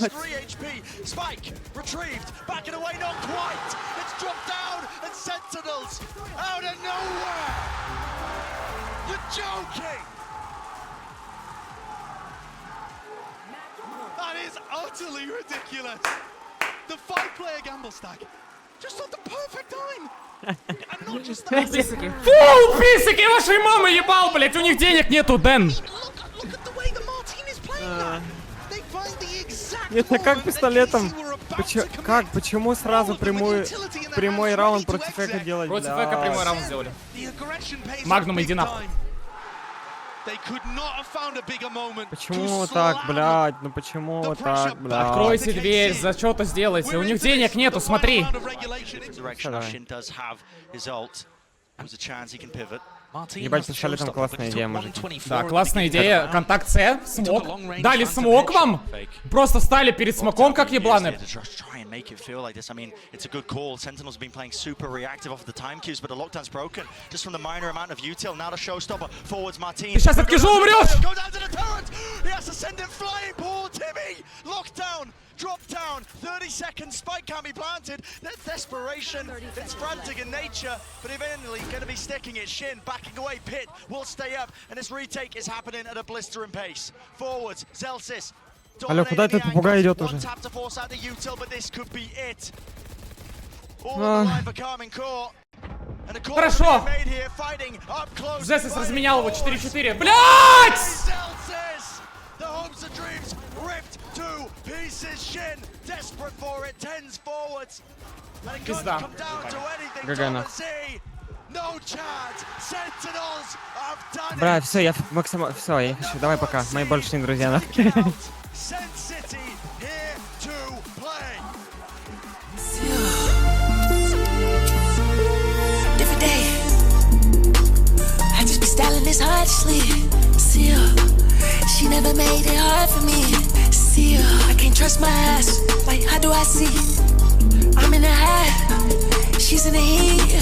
That is utterly ridiculous. The 5-player gamble stack just on the perfect time. And not just that. Фу, писаки вашей мамы ебал, блядь, у них денег нету, Дэн. Look at the way the our team is playing that. They find the exact Нет, а как moment that пистолетом? KC were about to commit. Как? Почему сразу прямой раунд против эко делать? Против эко прямой раунд сделали. The aggression pays off Магнум, big иди нахуй. time. They could not have found a bigger moment Почему to так, slam блядь? Ну почему так, блядь? Откройте дверь, за что-то сделайте. У них денег нету, смотри. Ебать, пистолетом классная идея, мужики. Да, классная идея. Контакт С, смок. Дали смок вам. Просто встали перед смоком, как ебланы. Ты сейчас от Кижу умрешь! Drop down, 30 seconds, spike can't be planted. That's desperation, it's frantic in nature, but eventually going to be sticking it. Shin backing away, Pit will stay up, and this retake is happening at a blistering pace. Forwards, Zelsis. Алло, куда этот попугай идет уже? Хорошо! Зесис разменял его 4-4. Блять! Пизда. ГГ. Бля, все, я максимально... Все, я хочу. Давай пока. Мои больше не друзья, да? Different day. I just be styling this hard sleep. See her. She never made it hard for me. See her. I can't trust my eyes. Like, how do I see? I'm in the high. She's in the heat.